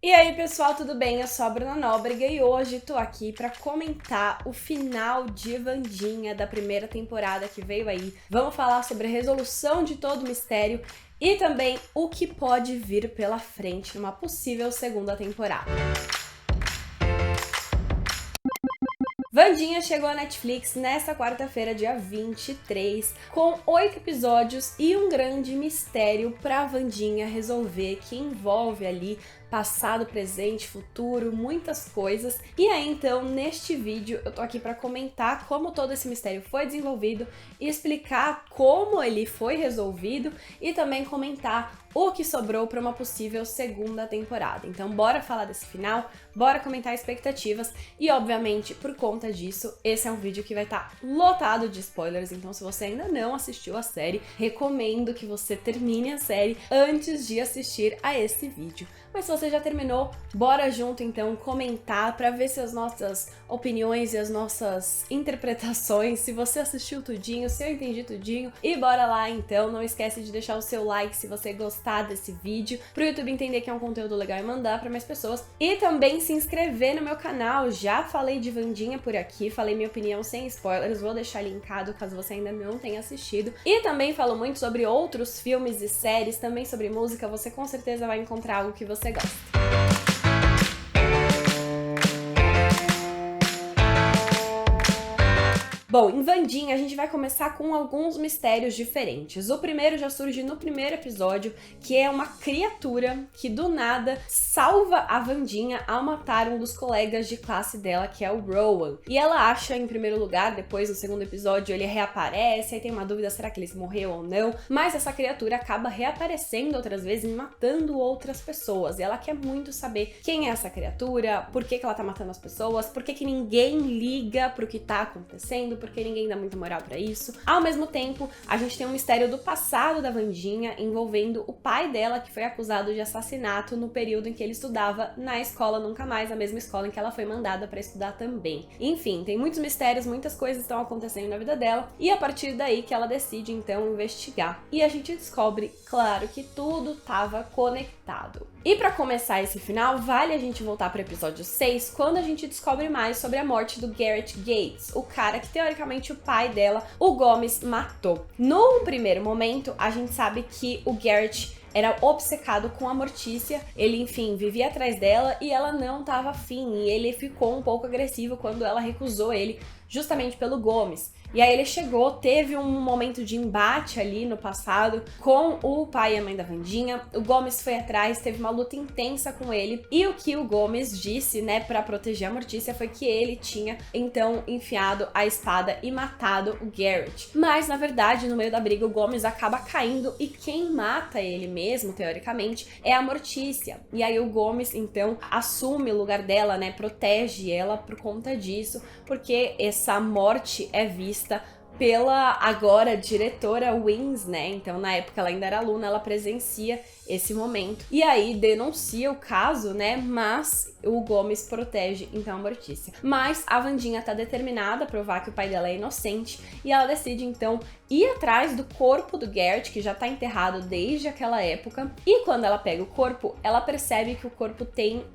E aí pessoal, tudo bem? Eu sou a Bruna Nóbrega e hoje tô aqui pra comentar o final de Wandinha da primeira temporada que veio aí. Vamos falar sobre a resolução de todo o mistério e também o que pode vir pela frente numa possível segunda temporada. Wandinha chegou à Netflix nesta quarta-feira, dia 23, com 8 episódios e um grande mistério pra Wandinha resolver que envolve ali passado, presente, futuro, muitas coisas. E aí então, neste vídeo, eu tô aqui pra comentar como todo esse mistério foi desenvolvido e explicar como ele foi resolvido e também comentar o que sobrou para uma possível segunda temporada. Então bora falar desse final, bora comentar expectativas e obviamente por conta disso, esse é um vídeo que vai estar lotado de spoilers, então se você ainda não assistiu a série, recomendo que você termine a série antes de assistir a esse vídeo. Mas se você já terminou, bora junto então comentar para ver se as nossas opiniões e as nossas interpretações, se você assistiu tudinho, se eu entendi tudinho, e bora lá então, não esquece de deixar o seu like se você gostar desse vídeo, pro YouTube entender que é um conteúdo legal e mandar para mais pessoas, e também se inscrever no meu canal. Já falei de Wandinha por aqui, falei minha opinião sem spoilers, vou deixar linkado caso você ainda não tenha assistido, e também falo muito sobre outros filmes e séries, também sobre música, você com certeza vai encontrar algo que você gosta. Bom, em Wandinha a gente vai começar com alguns mistérios diferentes. O primeiro já surge no primeiro episódio, que é uma criatura que do nada salva a Wandinha ao matar um dos colegas de classe dela, que é o Rowan. E ela acha em primeiro lugar, depois no segundo episódio ele reaparece, aí tem uma dúvida, será que ele morreu ou não? Mas essa criatura acaba reaparecendo outras vezes e matando outras pessoas. E ela quer muito saber quem é essa criatura, por que ela tá matando as pessoas, por que ninguém liga pro que tá acontecendo, porque ninguém dá muita moral pra isso. Ao mesmo tempo, a gente tem um mistério do passado da Wandinha envolvendo o pai dela, que foi acusado de assassinato no período em que ele estudava na escola Nunca Mais, a mesma escola em que ela foi mandada pra estudar também. Enfim, tem muitos mistérios, muitas coisas estão acontecendo na vida dela, e a partir daí que ela decide então investigar. E a gente descobre, claro, que tudo estava conectado. E pra começar esse final, vale a gente voltar pro episódio 6, quando a gente descobre mais sobre a morte do Garrett Gates, o cara que teoricamente o pai dela, o Gomes, matou. No primeiro momento, a gente sabe que o Garrett era obcecado com a Mortícia, ele enfim vivia atrás dela e ela não estava afim, e ele ficou um pouco agressivo quando ela recusou ele, justamente pelo Gomes. E aí ele chegou, teve um momento de embate ali no passado com o pai e a mãe da Wandinha. O Gomes foi atrás, teve uma luta intensa com ele. E o que o Gomes disse, né, pra proteger a Mortícia foi que ele tinha, então, enfiado a espada e matado o Garrett. Mas, na verdade, no meio da briga, o Gomes acaba caindo e quem mata ele mesmo, teoricamente, é a Mortícia. E aí o Gomes, então, assume o lugar dela, né, protege ela por conta disso, porque essa morte é vista pela agora diretora Wins, né? Então, na época ela ainda era aluna, ela presencia esse momento. E aí denuncia o caso, né? Mas o Gomes protege então a Mortícia. Mas a Wandinha tá determinada a provar que o pai dela é inocente e ela decide então ir atrás do corpo do Garrett, que já tá enterrado desde aquela época. E quando ela pega o corpo, ela percebe que o corpo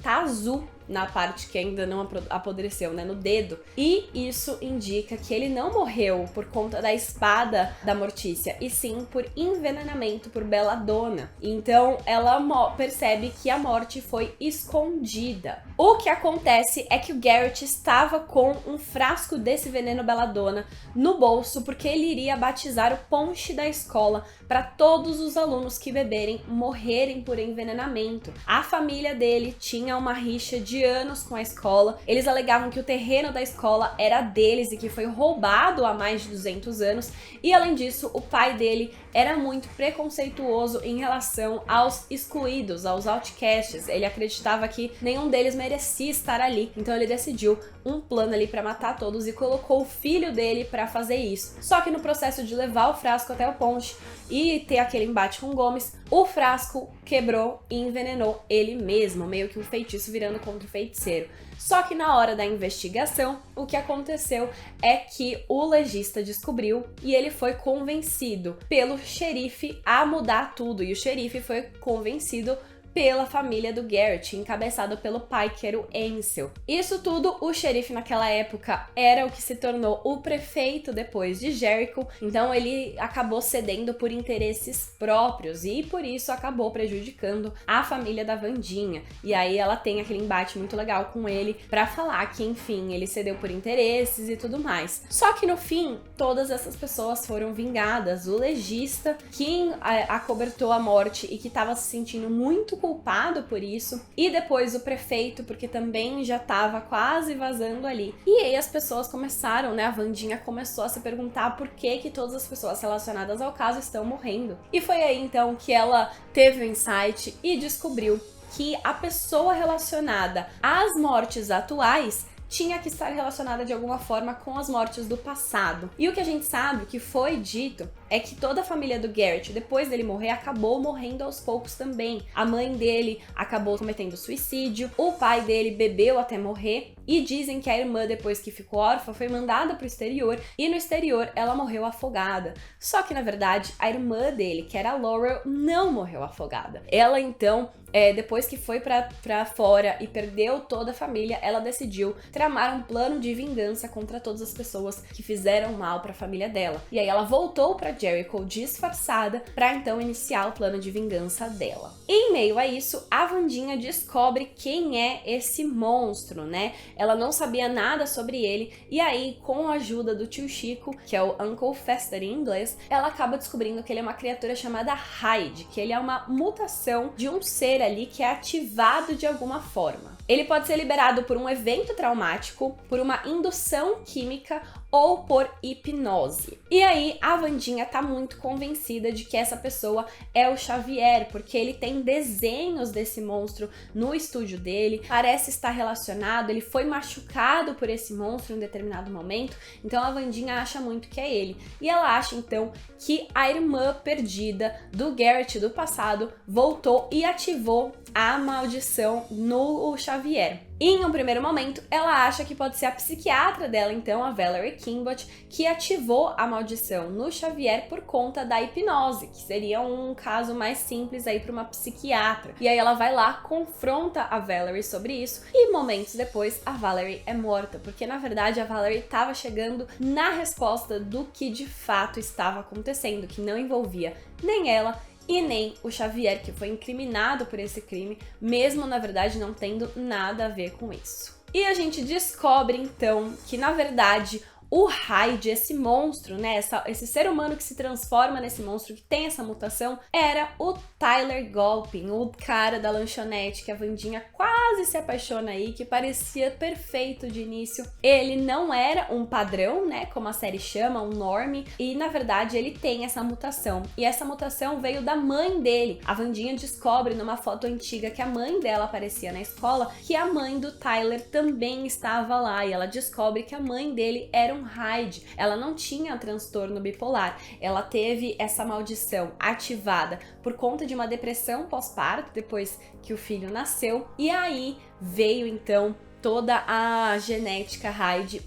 tá azul na parte que ainda não apodreceu, né, no dedo. E isso indica que ele não morreu por conta da espada da Mortícia, e sim por envenenamento por Belladonna. Então ela percebe que a morte foi escondida. O que acontece é que o Garrett estava com um frasco desse veneno Belladonna no bolso, porque ele iria batizar o ponche da escola para todos os alunos que beberem morrerem por envenenamento. A família dele tinha uma rixa de anos com a escola, eles alegavam que o terreno da escola era deles e que foi roubado há mais de 200 anos, e além disso, o pai dele era muito preconceituoso em relação aos excluídos, aos outcasts. Ele acreditava que nenhum deles merecia estar ali, então ele decidiu um plano ali para matar todos e colocou o filho dele para fazer isso. Só que no processo de levar o frasco até o ponche e ter aquele embate com o Gomes, o frasco quebrou e envenenou ele mesmo, meio que um feitiço virando contra o feiticeiro. Só que na hora da investigação, o que aconteceu é que o legista descobriu e ele foi convencido pelo xerife a mudar tudo. E o xerife foi convencido pela família do Garrett, encabeçado pelo pai, que era o Ansel. Isso tudo, o xerife naquela época era o que se tornou o prefeito depois de Jericho, então ele acabou cedendo por interesses próprios e por isso acabou prejudicando a família da Wandinha. E aí ela tem aquele embate muito legal com ele pra falar que, enfim, ele cedeu por interesses e tudo mais. Só que no fim, todas essas pessoas foram vingadas. O legista, que acobertou a morte e que estava se sentindo muito culpado por isso, e depois o prefeito, porque também já estava quase vazando ali. E aí as pessoas começaram, né, a Wandinha começou a se perguntar por que todas as pessoas relacionadas ao caso estão morrendo. E foi aí então que ela teve o insight e descobriu que a pessoa relacionada às mortes atuais tinha que estar relacionada de alguma forma com as mortes do passado. E o que a gente sabe, o que foi dito, é que toda a família do Garrett, depois dele morrer, acabou morrendo aos poucos também. A mãe dele acabou cometendo suicídio, o pai dele bebeu até morrer, e dizem que a irmã, depois que ficou órfã, foi mandada pro exterior, e no exterior ela morreu afogada. Só que, na verdade, a irmã dele, que era a Laurel, não morreu afogada. Ela, então, depois que foi pra fora e perdeu toda a família, ela decidiu tramar um plano de vingança contra todas as pessoas que fizeram mal pra família dela. E aí ela voltou pra Jericho disfarçada pra então iniciar o plano de vingança dela. Em meio a isso, a Wandinha descobre quem é esse monstro, né? Ela não sabia nada sobre ele, e aí, com a ajuda do tio Chico, que é o Uncle Fester em inglês, ela acaba descobrindo que ele é uma criatura chamada Hyde, que ele é uma mutação de um ser ali que é ativado de alguma forma. Ele pode ser liberado por um evento traumático, por uma indução química ou por hipnose. E aí a Wandinha tá muito convencida de que essa pessoa é o Xavier, porque ele tem desenhos desse monstro no estúdio dele, parece estar relacionado, ele foi machucado por esse monstro em um determinado momento, então a Wandinha acha muito que é ele. E ela acha então que a irmã perdida do Garrett do passado voltou e ativou a maldição no Xavier. E em um primeiro momento, ela acha que pode ser a psiquiatra dela, então, a Valerie Kimbott, que ativou a maldição no Xavier por conta da hipnose, que seria um caso mais simples aí para uma psiquiatra. E aí ela vai lá, confronta a Valerie sobre isso, e momentos depois a Valerie é morta, porque na verdade a Valerie estava chegando na resposta do que de fato estava acontecendo, que não envolvia nem ela e nem o Xavier, que foi incriminado por esse crime, mesmo na verdade não tendo nada a ver com isso. E a gente descobre então que na verdade o Hyde, esse monstro, né, esse ser humano que se transforma nesse monstro, que tem essa mutação, era o Tyler Gulpin, o cara da lanchonete que a Wandinha quase se apaixona aí, que parecia perfeito de início. Ele não era um padrão, né, como a série chama, um normie, e na verdade ele tem essa mutação. E essa mutação veio da mãe dele. A Wandinha descobre numa foto antiga que a mãe dela aparecia na escola, que a mãe do Tyler também estava lá, e ela descobre que a mãe dele era um Hyde. Ela não tinha transtorno bipolar, ela teve essa maldição ativada por conta de uma depressão pós-parto depois que o filho nasceu, e aí veio então toda a genética Hyde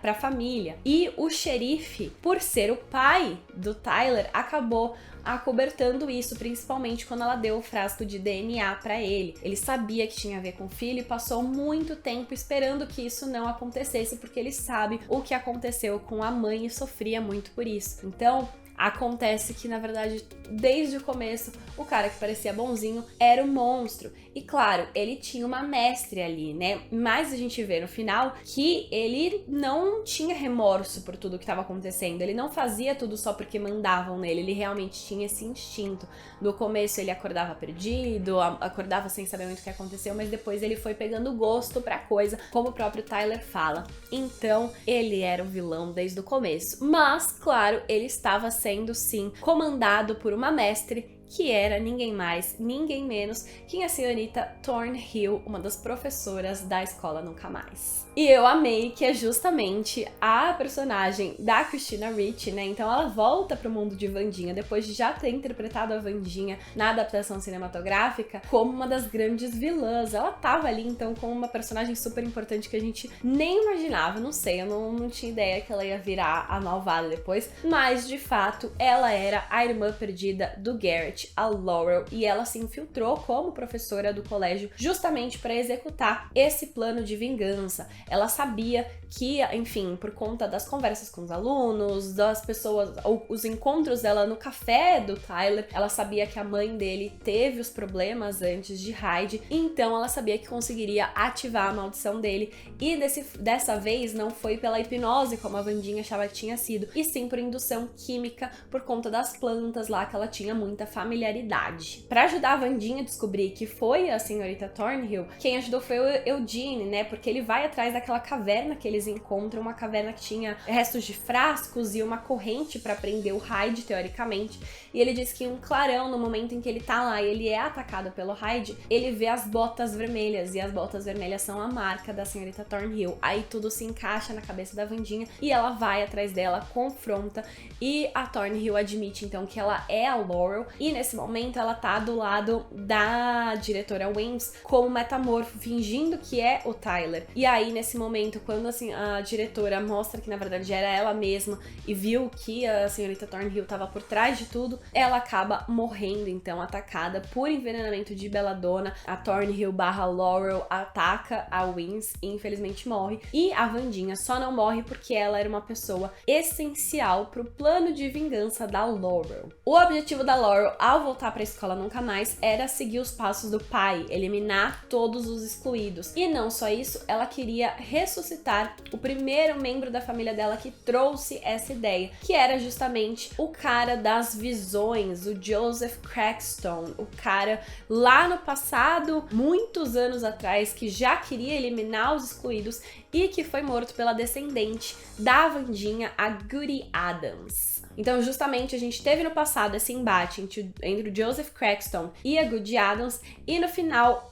pra família. E o xerife, por ser o pai do Tyler, acabou acobertando isso, principalmente quando ela deu o frasco de DNA pra ele. Ele sabia que tinha a ver com o filho e passou muito tempo esperando que isso não acontecesse, porque ele sabe o que aconteceu com a mãe e sofria muito por isso. Então, acontece que, na verdade, desde o começo, o cara que parecia bonzinho era o monstro. E claro, ele tinha uma mestre ali, né? Mas a gente vê no final que ele não tinha remorso por tudo que estava acontecendo. Ele não fazia tudo só porque mandavam nele. Ele realmente tinha esse instinto. No começo ele acordava perdido, acordava sem saber muito o que aconteceu, mas depois ele foi pegando gosto pra coisa, como o próprio Tyler fala. Então, ele era o vilão desde o começo. Mas, claro, ele estava sendo, sim, comandado por uma mestre, que era ninguém mais, ninguém menos que a senhorita Thornhill, uma das professoras da Escola Nunca Mais. E eu amei que é justamente a personagem da Christina Ricci, né? Então ela volta pro mundo de Wandinha, depois de já ter interpretado a Wandinha na adaptação cinematográfica, como uma das grandes vilãs. Ela tava ali, então, como uma personagem super importante que a gente nem imaginava, não sei, eu não tinha ideia que ela ia virar a malvada depois, mas, de fato, ela era a irmã perdida do Garrett. Margaret, a Laurel, e ela se infiltrou como professora do colégio justamente para executar esse plano de vingança. Ela sabia que, enfim, por conta das conversas com os alunos, das pessoas, ou os encontros dela no café do Tyler, ela sabia que a mãe dele teve os problemas antes de Hyde, então ela sabia que conseguiria ativar a maldição dele, e dessa vez não foi pela hipnose, como a Wandinha achava que tinha sido, e sim por indução química, por conta das plantas lá, que ela tinha muita familiaridade. Para ajudar a Wandinha a descobrir que foi a senhorita Thornhill, quem ajudou foi o Eugene, né, porque ele vai atrás daquela caverna que eles encontram, uma caverna que tinha restos de frascos e uma corrente para prender o Hyde, teoricamente, e ele diz que um clarão, no momento em que ele tá lá e ele é atacado pelo Hyde, ele vê as botas vermelhas, e as botas vermelhas são a marca da senhorita Thornhill. Aí tudo se encaixa na cabeça da Wandinha e ela vai atrás dela, confronta, e a Thornhill admite então que ela é a Laurel, e nesse momento ela tá do lado da diretora Wims como metamorfo, fingindo que é o Tyler. E aí nesse momento, quando assim a diretora mostra que na verdade era ela mesma e viu que a senhorita Thornhill tava por trás de tudo, ela acaba morrendo, então, atacada por envenenamento de Belladonna. A Thornhill barra Laurel ataca a Wims e infelizmente morre. E a Wandinha só não morre porque ela era uma pessoa essencial pro plano de vingança da Laurel. O objetivo da Laurel, ao voltar pra escola nunca mais, era seguir os passos do pai, eliminar todos os excluídos. E não só isso, ela queria ressuscitar o primeiro membro da família dela que trouxe essa ideia, que era justamente o cara das visões, o Joseph Crackstone, o cara lá no passado, muitos anos atrás, que já queria eliminar os excluídos e que foi morto pela descendente da Wandinha, a Goody Adams. Então, justamente, a gente teve no passado esse embate entre o Joseph Crackstone e a Goody Adams, e no final,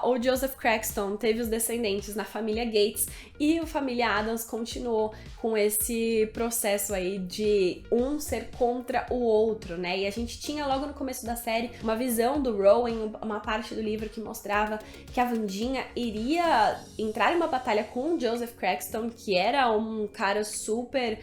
o Joseph Crackstone teve os descendentes na família Gates, e a família Adams continuou com esse processo aí de um ser contra o outro, né? E a gente tinha logo no começo da série uma visão do Rowan, uma parte do livro que mostrava que a Wandinha iria entrar em uma batalha com o Joseph Crackstone, que era um cara super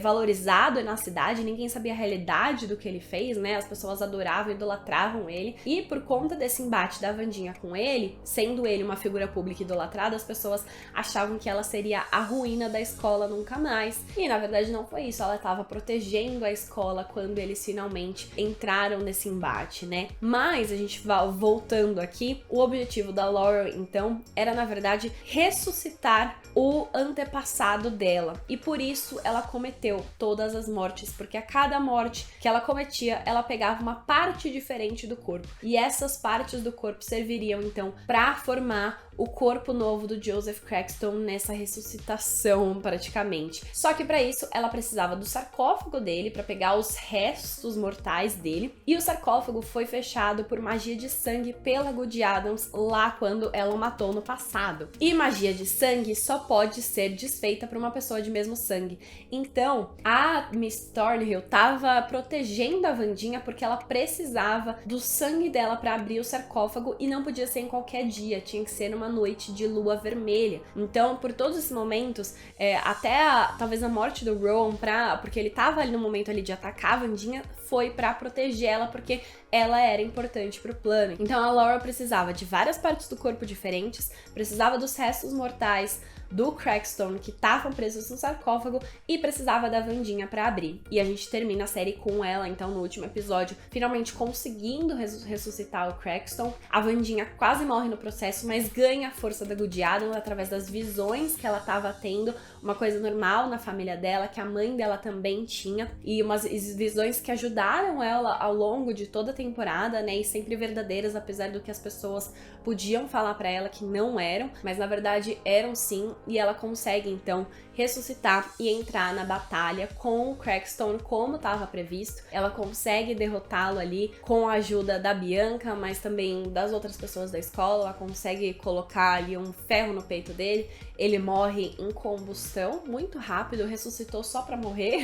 valorizado na cidade, ninguém sabia a realidade do que ele fez, né? As pessoas adoravam, idolatravam ele, e por conta desse embate da Wandinha com ele, sendo ele uma figura pública idolatrada, as pessoas achavam que ela seria a ruína da escola nunca mais. E na verdade não foi isso, ela estava protegendo a escola quando eles finalmente entraram nesse embate, né? Mas a gente vai voltando aqui, o objetivo da Laurel então era na verdade ressuscitar o antepassado dela, e por isso ela cometeu todas as mortes, porque a cada morte que ela cometia, ela pegava uma parte diferente do corpo, e essas partes do corpo serviriam então para formar o corpo novo do Joseph Crackstone nessa ressuscitação, praticamente. Só que para isso ela precisava do sarcófago dele para pegar os restos mortais dele, e o sarcófago foi fechado por magia de sangue pela Goody Adams lá quando ela o matou no passado. E magia de sangue só pode ser desfeita por uma pessoa de mesmo sangue. Então, a Miss Thornhill tava protegendo a Wandinha porque ela precisava do sangue dela para abrir o sarcófago, e não podia ser em qualquer dia, tinha que ser numa noite de lua vermelha. Então, por todos esses momentos, até talvez a morte do Rowan, porque ele tava ali no momento ali de atacar a Wandinha, foi pra proteger ela, porque ela era importante pro plano. Então a Laura precisava de várias partes do corpo diferentes, precisava dos restos mortais do Crackstone que estavam presos no sarcófago, e precisava da Wandinha pra abrir. E a gente termina a série com ela, então, no último episódio, finalmente conseguindo ressuscitar o Crackstone. A Wandinha quase morre no processo, mas ganha a força da Goody Adams através das visões que ela tava tendo, uma coisa normal na família dela, que a mãe dela também tinha, e umas visões que ajudaram ela ao longo de toda a temporada, né, e sempre verdadeiras, apesar do que as pessoas podiam falar pra ela que não eram, mas na verdade eram sim, e ela consegue então ressuscitar e entrar na batalha com o Crackstone como estava previsto. Ela consegue derrotá-lo ali com a ajuda da Bianca, mas também das outras pessoas da escola. Ela consegue colocar ali um ferro no peito dele, ele morre em combustão muito rápido, ressuscitou só pra morrer.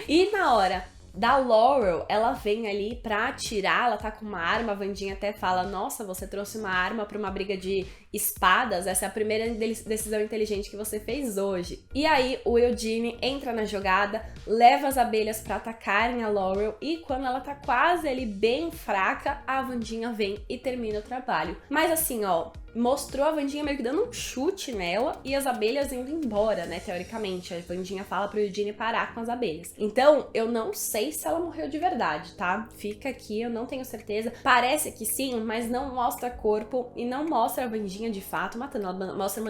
E na hora Da Laurel, ela vem ali pra atirar, ela tá com uma arma, a Wandinha até fala, nossa, você trouxe uma arma pra uma briga de espadas, essa é a primeira decisão inteligente que você fez hoje. E aí o Eugene entra na jogada, leva as abelhas pra atacarem a Laurel e quando ela tá quase ali bem fraca, a Wandinha vem e termina o trabalho. Mas assim, ó, mostrou a Wandinha meio que dando um chute nela e as abelhas indo embora, né, teoricamente. A Wandinha fala pro Eugene parar com as abelhas. Então, eu não sei se ela morreu de verdade, tá? Fica aqui, eu não tenho certeza. Parece que sim, mas não mostra corpo e não mostra a Wandinha de fato matando. Ela mostra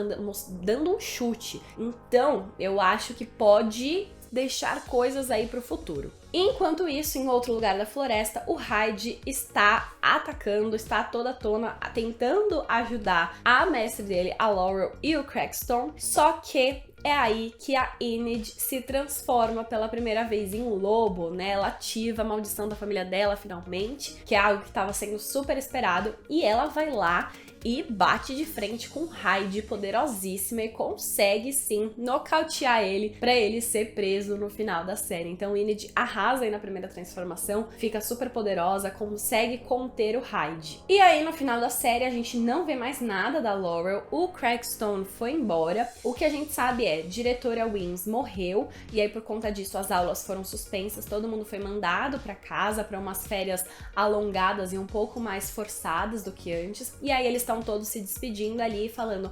dando um chute. Então, eu acho que pode deixar coisas aí pro futuro. Enquanto isso, em outro lugar da floresta, o Hyde está atacando, está a toda tona, tentando ajudar a mestre dele, a Laurel e o Crackstone, só que é aí que a Enid se transforma pela primeira vez em um lobo, né? Ela ativa a maldição da família dela finalmente, que é algo que estava sendo super esperado, e ela vai lá e bate de frente com Hyde, poderosíssima, e consegue sim nocautear ele pra ele ser preso no final da série. Então Enid arrasa aí na primeira transformação, fica super poderosa, consegue conter o Hyde. E aí no final da série a gente não vê mais nada da Laurel, o Crackstone foi embora. O que a gente sabe é, diretora Wims morreu, e aí por conta disso as aulas foram suspensas, todo mundo foi mandado pra casa pra umas férias alongadas e um pouco mais forçadas do que antes, e aí eles estão todos se despedindo ali, falando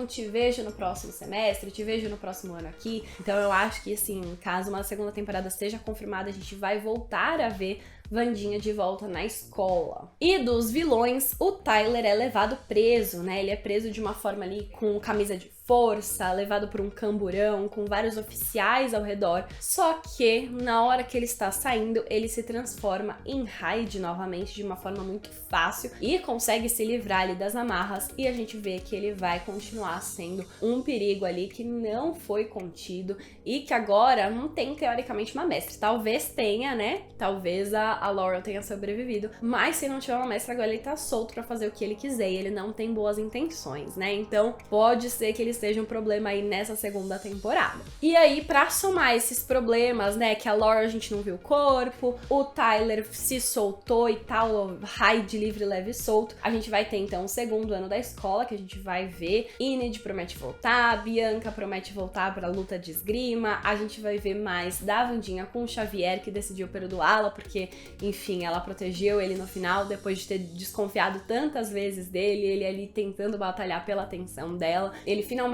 te vejo no próximo semestre, te vejo no próximo ano aqui. Então eu acho que, assim, caso uma segunda temporada seja confirmada, a gente vai voltar a ver Wandinha de volta na escola. E dos vilões, o Tyler é levado preso, né? Ele é preso de uma forma ali com camisa de força, levado por um camburão, com vários oficiais ao redor. Só que, na hora que ele está saindo, ele se transforma em Hyde novamente, de uma forma muito fácil, e consegue se livrar ali das amarras, e a gente vê que ele vai continuar sendo um perigo ali que não foi contido, e que agora não tem, teoricamente, uma mestre. Talvez tenha, né? Talvez a Laurel tenha sobrevivido, mas se não tiver uma mestra, agora ele tá solto pra fazer o que ele quiser, e ele não tem boas intenções, né? Então, pode ser que ele seja um problema aí nessa segunda temporada. E aí, pra somar esses problemas, né, que a Laurel a gente não viu o corpo, o Tyler se soltou e tal, o Hyde livre, leve e solto, a gente vai ter então o segundo ano da escola, que a gente vai ver Enid promete voltar, Bianca promete voltar pra luta de esgrima, a gente vai ver mais da Wandinha com o Xavier, que decidiu perdoá-la, porque, enfim, ela protegeu ele no final, depois de ter desconfiado tantas vezes dele, ele ali tentando batalhar pela atenção dela, ele finalmente,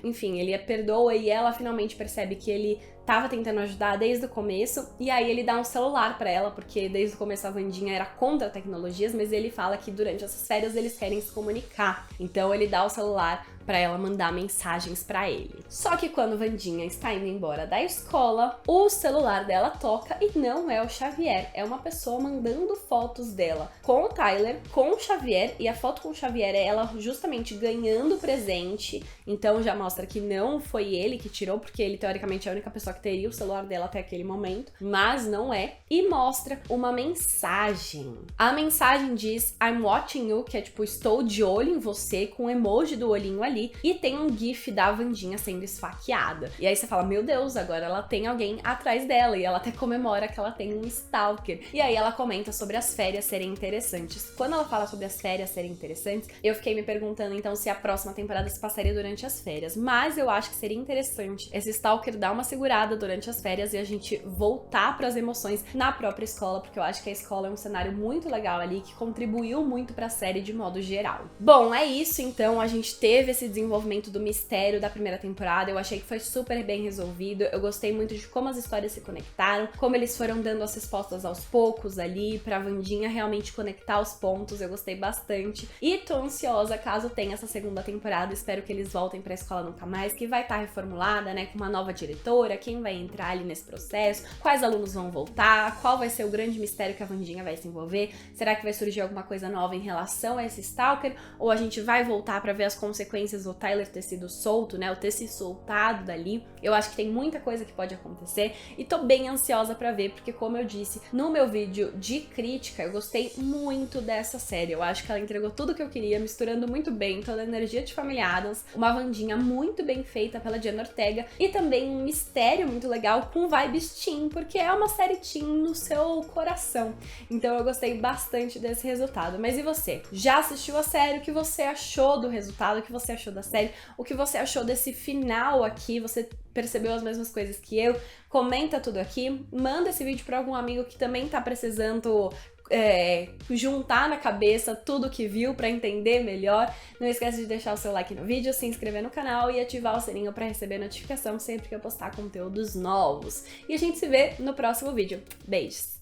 enfim, ele a perdoa e ela finalmente percebe que ele tava tentando ajudar desde o começo, e aí ele dá um celular pra ela, porque desde o começo a Wandinha era contra tecnologias, mas ele fala que durante essas férias eles querem se comunicar, então ele dá o celular pra ela mandar mensagens pra ele. Só que quando Wandinha está indo embora da escola, o celular dela toca e não é o Xavier, é uma pessoa mandando fotos dela com o Tyler, com o Xavier, e a foto com o Xavier é ela justamente ganhando presente, então já mostra que não foi ele que tirou, porque ele teoricamente é a única pessoa que teria o celular dela até aquele momento, mas não é, e mostra uma mensagem. A mensagem diz I'm watching you, que é tipo, estou de olho em você, com o emoji do olhinho ali, e tem um gif da Wandinha sendo esfaqueada. E aí você fala, meu Deus, agora ela tem alguém atrás dela, e ela até comemora que ela tem um stalker. E aí ela comenta sobre as férias serem interessantes. Quando ela fala sobre as férias serem interessantes, eu fiquei me perguntando então se a próxima temporada se passaria durante as férias, mas eu acho que seria interessante esse stalker dar uma segurada durante as férias e a gente voltar para as emoções na própria escola, porque eu acho que a escola é um cenário muito legal ali, que contribuiu muito para a série de modo geral. Bom, é isso então, a gente teve esse desenvolvimento do mistério da primeira temporada, eu achei que foi super bem resolvido, eu gostei muito de como as histórias se conectaram, como eles foram dando as respostas aos poucos ali, pra Wandinha realmente conectar os pontos, eu gostei bastante, e tô ansiosa caso tenha essa segunda temporada, espero que eles voltem pra escola nunca mais, que vai estar reformulada, né, com uma nova diretora, quem vai entrar ali nesse processo, quais alunos vão voltar, qual vai ser o grande mistério que a Wandinha vai se envolver, será que vai surgir alguma coisa nova em relação a esse stalker, ou a gente vai voltar pra ver as consequências consequências o Tyler ter sido solto, né, ou ter se soltado dali. Eu acho que tem muita coisa que pode acontecer e tô bem ansiosa pra ver, porque como eu disse no meu vídeo de crítica, eu gostei muito dessa série. Eu acho que ela entregou tudo que eu queria, misturando muito bem toda a energia de Family Addams, uma Wandinha muito bem feita pela Jenna Ortega e também um mistério muito legal com vibes teen, porque é uma série teen no seu coração. Então eu gostei bastante desse resultado. Mas e você? Já assistiu a série? O que você achou do resultado? O que você achou da série? O que você achou desse final aqui? Você percebeu as mesmas coisas que eu? Comenta tudo aqui, manda esse vídeo para algum amigo que também tá precisando juntar na cabeça tudo que viu para entender melhor. Não esquece de deixar o seu like no vídeo, se inscrever no canal e ativar o sininho para receber notificação sempre que eu postar conteúdos novos. E a gente se vê no próximo vídeo. Beijos!